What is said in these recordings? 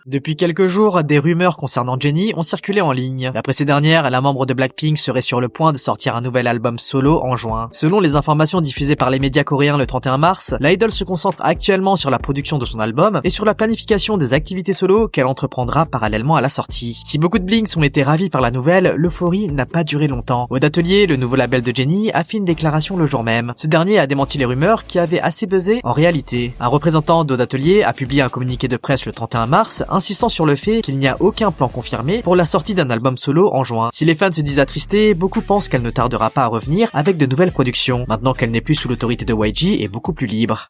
Depuis quelques jours, des rumeurs concernant Jennie ont circulé en ligne. D'après ces dernières, la membre de Blackpink serait sur le point de sortir un nouvel album solo en juin. Selon les informations diffusées par les médias coréens le 31 mars, l'idol se concentre actuellement sur la production de son album et sur la planification des activités solo qu'elle entreprendra parallèlement à la sortie. Si beaucoup de Blinks ont été ravis par la nouvelle, l'euphorie n'a pas duré longtemps. Aud Atelier, le nouveau label de Jennie, a fait une déclaration le jour même. Ce dernier a démenti les rumeurs qui avaient assez buzzé en réalité. Un représentant d'Aud Atelier a publié un communiqué de presse le 31 mars, insistant sur le fait qu'il n'y a aucun plan confirmé pour la sortie d'un album solo en juin. Si les fans se disent attristés, beaucoup pensent qu'elle ne tardera pas à revenir avec de nouvelles productions, maintenant qu'elle n'est plus sous l'autorité de YG et beaucoup plus libre.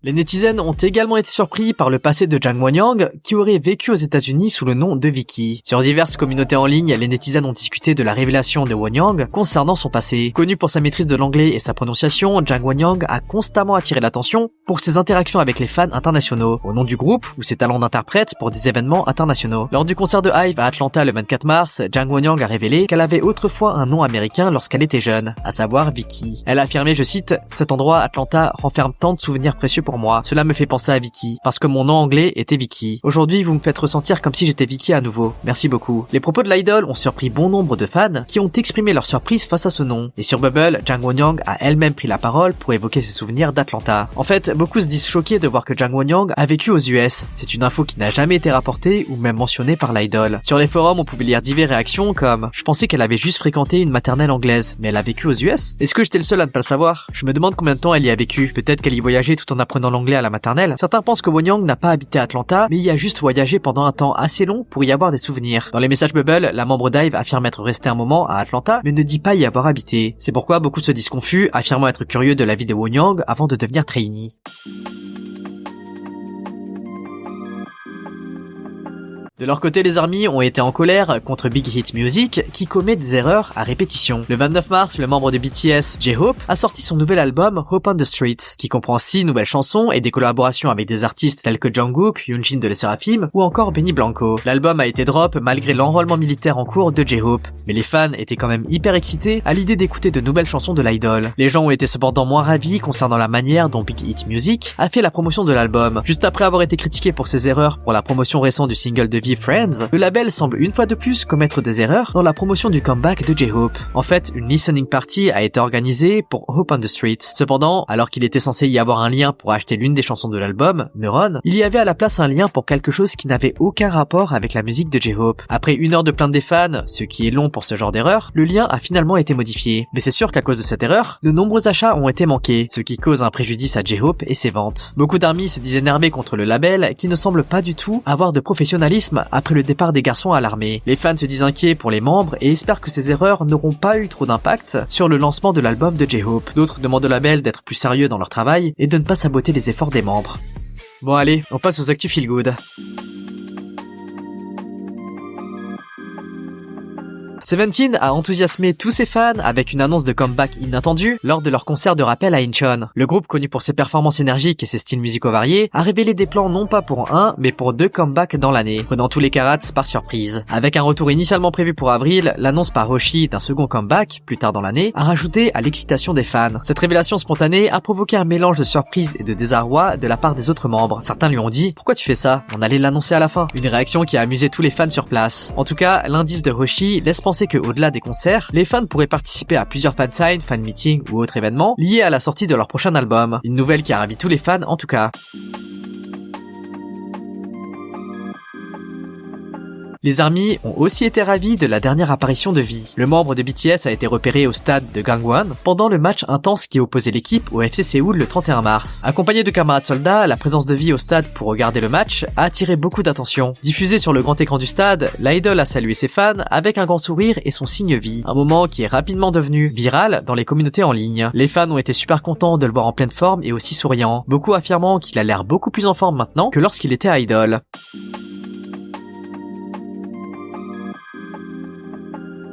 Les netizens ont également été surpris par le passé de Jang Won-young, qui aurait vécu aux États-Unis sous le nom de Vicky. Sur diverses communautés en ligne, les netizens ont discuté de la révélation de Won-young concernant son passé. Connu pour sa maîtrise de l'anglais et sa prononciation, Jang Won-young a constamment attiré l'attention pour ses interactions avec les fans internationaux, au nom du groupe ou ses talents d'interprète pour des événements internationaux. Lors du concert de Hive à Atlanta le 24 mars, Jang Won-young a révélé qu'elle avait autrefois un nom américain lorsqu'elle était jeune, à savoir Vicky. Elle a affirmé, je cite, « Cet endroit, Atlanta, renferme tant de souvenirs précieux pour moi. Cela me fait penser à Vicky, parce que mon nom anglais était Vicky. Aujourd'hui, vous me faites ressentir comme si j'étais Vicky à nouveau. Merci beaucoup. » Les propos de l'idol ont surpris bon nombre de fans qui ont exprimé leur surprise face à ce nom. Et sur Bubble, Jang Won-young a elle-même pris la parole pour évoquer ses souvenirs d'Atlanta. En fait, beaucoup se disent choqués de voir que Jang Won-young a vécu aux US. C'est une info qui n'a jamais été rapportée ou même mentionnée par l'idol. Sur les forums, on pouvait lire diverses réactions comme « Je pensais qu'elle avait juste fréquenté une maternelle anglaise, mais elle a vécu aux US ? Est-ce que j'étais le seul à ne pas le savoir ? Je me demande combien de temps elle y a vécu. Peut-être qu'elle y voyageait tout en apprenant l'anglais à la maternelle. » Certains pensent que Won-young n'a pas habité à Atlanta, mais y a juste voyagé pendant un temps assez long pour y avoir des souvenirs. Dans les messages Bubble, la membre d'Hive affirme être restée un moment à Atlanta, mais ne dit pas y avoir habité. C'est pourquoi beaucoup se disent confus, affirmant être curieux de la vie de Won-young avant de devenir trainee. De leur côté, les ARMY ont été en colère contre Big Hit Music qui commet des erreurs à répétition. Le 29 mars, le membre de BTS, J-Hope, a sorti son nouvel album Hope on the Streets, qui comprend 6 nouvelles chansons et des collaborations avec des artistes tels que Jungkook, Yoonjin de Les Seraphim ou encore Benny Blanco. L'album a été drop malgré l'enrôlement militaire en cours de J-Hope, mais les fans étaient quand même hyper excités à l'idée d'écouter de nouvelles chansons de l'idol. Les gens ont été cependant moins ravis concernant la manière dont Big Hit Music a fait la promotion de l'album. Juste après avoir été critiqué pour ses erreurs pour la promotion récente du single de V Friends, le label semble une fois de plus commettre des erreurs dans la promotion du comeback de J-Hope. En fait, une listening party a été organisée pour Hope on the Streets. Cependant, alors qu'il était censé y avoir un lien pour acheter l'une des chansons de l'album, Neuron, il y avait à la place un lien pour quelque chose qui n'avait aucun rapport avec la musique de J-Hope. Après 1 heure de plainte des fans, ce qui est long pour ce genre d'erreur, le lien a finalement été modifié. Mais c'est sûr qu'à cause de cette erreur, de nombreux achats ont été manqués, ce qui cause un préjudice à J-Hope et ses ventes. Beaucoup d'ARMY se disent énervés contre le label qui ne semble pas du tout avoir de professionnalisme après le départ des garçons à l'armée. Les fans se disent inquiets pour les membres et espèrent que ces erreurs n'auront pas eu trop d'impact sur le lancement de l'album de J-Hope. D'autres demandent au label d'être plus sérieux dans leur travail et de ne pas saboter les efforts des membres. Bon allez, on passe aux actus feel good. Seventeen a enthousiasmé tous ses fans avec une annonce de comeback inattendue lors de leur concert de rappel à Incheon. Le groupe, connu pour ses performances énergiques et ses styles musicaux variés, a révélé des plans non pas pour un, mais pour 2 comebacks dans l'année, prenant tous les carats par surprise. Avec un retour initialement prévu pour avril, l'annonce par Hoshi d'un second comeback, plus tard dans l'année, a rajouté à l'excitation des fans. Cette révélation spontanée a provoqué un mélange de surprise et de désarroi de la part des autres membres. Certains lui ont dit « Pourquoi tu fais ça ? On allait l'annoncer à la fin ». Une réaction qui a amusé tous les fans sur place. En tout cas, l'indice de Hoshi laisse penser que au-delà des concerts, les fans pourraient participer à plusieurs fansigns, fan meetings ou autres événements liés à la sortie de leur prochain album. Une nouvelle qui a ravi tous les fans en tout cas. Les ARMY ont aussi été ravis de la dernière apparition de V. Le membre de BTS a été repéré au stade de Gangwon pendant le match intense qui opposait l'équipe au FC Séoul le 31 mars. Accompagné de camarades soldats, la présence de V au stade pour regarder le match a attiré beaucoup d'attention. Diffusé sur le grand écran du stade, l'idol a salué ses fans avec un grand sourire et son signe V. Un moment qui est rapidement devenu viral dans les communautés en ligne. Les fans ont été super contents de le voir en pleine forme et aussi souriant, beaucoup affirmant qu'il a l'air beaucoup plus en forme maintenant que lorsqu'il était idol.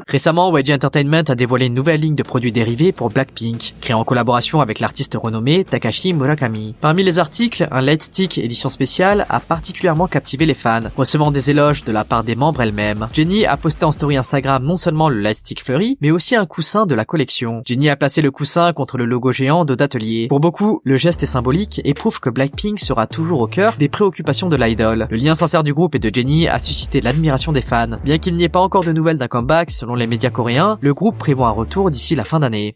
Récemment, YG Entertainment a dévoilé une nouvelle ligne de produits dérivés pour Blackpink, créée en collaboration avec l'artiste renommé Takashi Murakami. Parmi les articles, un Light Stick édition spéciale a particulièrement captivé les fans, recevant des éloges de la part des membres elles-mêmes. Jennie a posté en story Instagram non seulement le Light Stick Fleury, mais aussi un coussin de la collection. Jennie a placé le coussin contre le logo géant d'Odatelier. Pour beaucoup, le geste est symbolique et prouve que Blackpink sera toujours au cœur des préoccupations de l'idol. Le lien sincère du groupe et de Jennie a suscité l'admiration des fans. Bien qu'il n'y ait pas encore de nouvelles d'un comeback selon les médias coréens, le groupe prévoit un retour d'ici la fin d'année.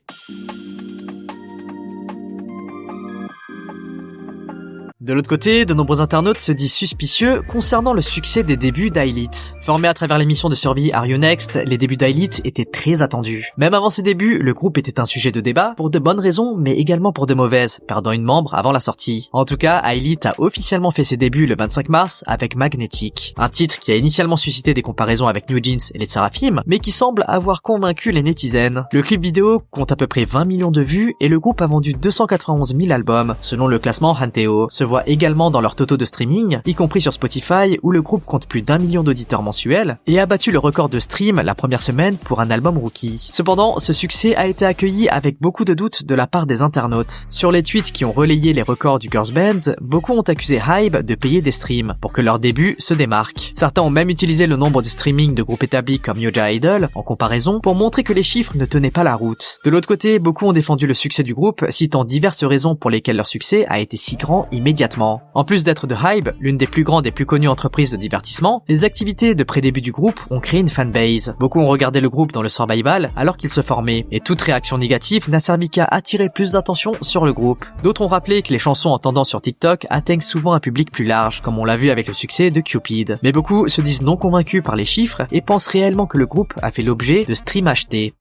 De l'autre côté, de nombreux internautes se disent suspicieux concernant le succès des débuts d'I-Elite. Formés à travers l'émission de survie Are You Next, les débuts d'I-Elite étaient très attendus. Même avant ses débuts, le groupe était un sujet de débat, pour de bonnes raisons, mais également pour de mauvaises, perdant une membre avant la sortie. En tout cas, I-Elite a officiellement fait ses débuts le 25 mars avec Magnetic, un titre qui a initialement suscité des comparaisons avec New Jeans et les Seraphim, mais qui semble avoir convaincu les netizens. Le clip vidéo compte à peu près 20 millions de vues et le groupe a vendu 291 000 albums, selon le classement Hanteo. Voit également dans leur totaux de streaming, y compris sur Spotify où le groupe compte plus d'1 million d'auditeurs mensuels et a battu le record de stream la première semaine pour un album rookie. Cependant, ce succès a été accueilli avec beaucoup de doutes de la part des internautes. Sur les tweets qui ont relayé les records du girls band, beaucoup ont accusé Hybe de payer des streams pour que leur début se démarque. Certains ont même utilisé le nombre de streaming de groupes établis comme Yoja Idol en comparaison pour montrer que les chiffres ne tenaient pas la route. De l'autre côté, beaucoup ont défendu le succès du groupe, citant diverses raisons pour lesquelles leur succès a été si grand immédiatement. En plus d'être de Hybe, l'une des plus grandes et plus connues entreprises de divertissement, les activités de pré-début du groupe ont créé une fanbase. Beaucoup ont regardé le groupe dans le survival alors qu'il se formait, et toute réaction négative n'a servi qu'à attirer plus d'attention sur le groupe. D'autres ont rappelé que les chansons en tendance sur TikTok atteignent souvent un public plus large, comme on l'a vu avec le succès de Cupid. Mais beaucoup se disent non convaincus par les chiffres et pensent réellement que le groupe a fait l'objet de streams achetés.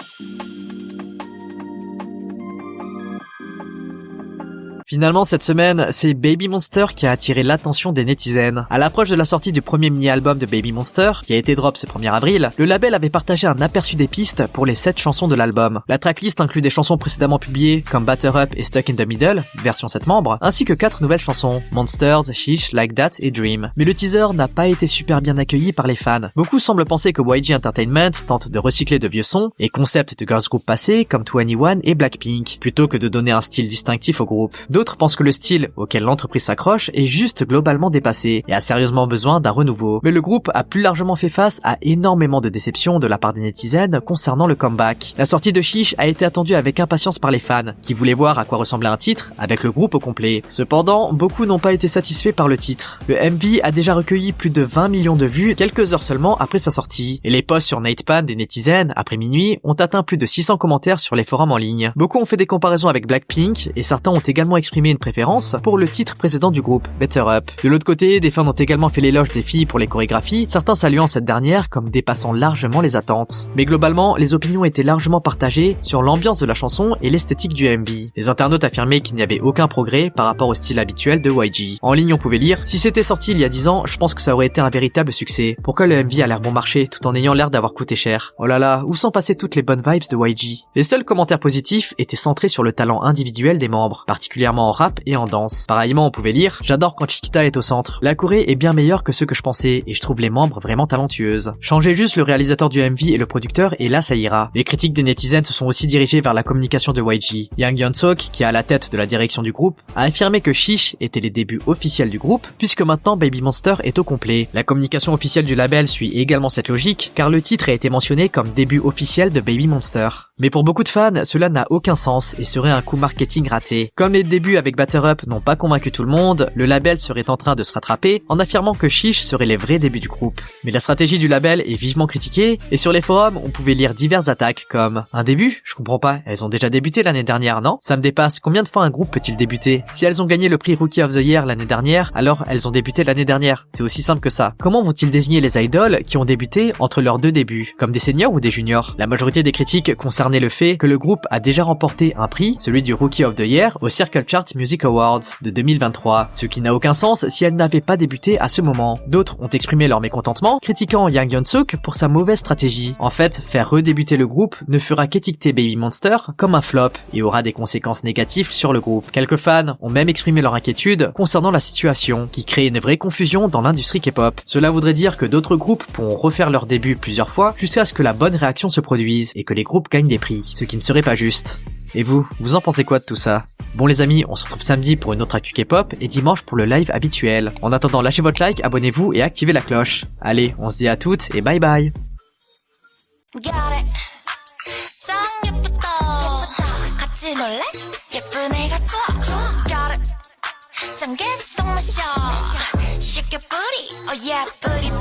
Finalement, cette semaine, c'est Baby Monster qui a attiré l'attention des netizens. À l'approche de la sortie du premier mini-album de Baby Monster, qui a été drop ce 1er avril, le label avait partagé un aperçu des pistes pour les 7 chansons de l'album. La tracklist inclut des chansons précédemment publiées comme Batter Up et Stuck in the Middle, version 7 membres, ainsi que 4 nouvelles chansons, Monsters, Shish, Like That et Dream. Mais le teaser n'a pas été super bien accueilli par les fans. Beaucoup semblent penser que YG Entertainment tente de recycler de vieux sons et concepts de girls group passés comme 2NE1 et Blackpink, plutôt que de donner un style distinctif au groupe. D'autres pensent que le style auquel l'entreprise s'accroche est juste globalement dépassé et a sérieusement besoin d'un renouveau. Mais le groupe a plus largement fait face à énormément de déceptions de la part des netizens concernant le comeback. La sortie de Shish a été attendue avec impatience par les fans, qui voulaient voir à quoi ressemblait un titre avec le groupe au complet. Cependant, beaucoup n'ont pas été satisfaits par le titre. Le MV a déjà recueilli plus de 20 millions de vues quelques heures seulement après sa sortie, et les posts sur Nightpan des netizens après minuit ont atteint plus de 600 commentaires sur les forums en ligne. Beaucoup ont fait des comparaisons avec Blackpink et certains ont également exprimé une préférence pour le titre précédent du groupe, Better Up. De l'autre côté, des fans ont également fait l'éloge des filles pour les chorégraphies, certains saluant cette dernière comme dépassant largement les attentes. Mais globalement, les opinions étaient largement partagées sur l'ambiance de la chanson et l'esthétique du MV. Les internautes affirmaient qu'il n'y avait aucun progrès par rapport au style habituel de YG. En ligne, on pouvait lire: si c'était sorti il y a 10 ans, je pense que ça aurait été un véritable succès. Pourquoi le MV a l'air bon marché tout en ayant l'air d'avoir coûté cher? Oh là là, où sont passées toutes les bonnes vibes de YG? Les seuls commentaires positifs étaient centrés sur le talent individuel des membres, particulièrement en rap et en danse. Pareillement, on pouvait lire: j'adore quand Chiquita est au centre. La Corée est bien meilleure que ce que je pensais et je trouve les membres vraiment talentueuses. Changez juste le réalisateur du MV et le producteur et là ça ira. Les critiques des netizens se sont aussi dirigées vers la communication de YG. Yang Yeon-sok, qui est à la tête de la direction du groupe, a affirmé que Shish était les débuts officiels du groupe puisque maintenant Baby Monster est au complet. La communication officielle du label suit également cette logique car le titre a été mentionné comme début officiel de Baby Monster. Mais pour beaucoup de fans, cela n'a aucun sens et serait un coup marketing raté. Comme les débuts avec Batter Up n'ont pas convaincu tout le monde, le label serait en train de se rattraper en affirmant que Shish serait les vrais débuts du groupe. Mais la stratégie du label est vivement critiquée et sur les forums, on pouvait lire diverses attaques comme: un début? Je comprends pas, elles ont déjà débuté l'année dernière, non? Ça me dépasse, combien de fois un groupe peut-il débuter? Si elles ont gagné le prix Rookie of the Year l'année dernière, alors elles ont débuté l'année dernière. C'est aussi simple que ça. Comment vont-ils désigner les idoles qui ont débuté entre leurs deux débuts? Comme des seniors ou des juniors? La majorité des critiques concernant concerné le fait que le groupe a déjà remporté un prix, celui du Rookie of the Year, au Circle Chart Music Awards de 2023, ce qui n'a aucun sens si elle n'avait pas débuté à ce moment. D'autres ont exprimé leur mécontentement, critiquant Yang Yeon-suk pour sa mauvaise stratégie. En fait, faire redébuter le groupe ne fera qu'étiqueter Baby Monster comme un flop et aura des conséquences négatives sur le groupe. Quelques fans ont même exprimé leur inquiétude concernant la situation, qui crée une vraie confusion dans l'industrie K-pop. Cela voudrait dire que d'autres groupes pourront refaire leur début plusieurs fois jusqu'à ce que la bonne réaction se produise et que les groupes gagnent des prix, ce qui ne serait pas juste. Et vous en pensez quoi de tout ça? Bon les amis, on se retrouve samedi pour une autre actu K-pop et dimanche pour le live habituel. En attendant, lâchez votre like, abonnez-vous et activez la cloche. Allez, on se dit à toutes et bye bye. 쉽게 뿌리, oh yeah, 뿌리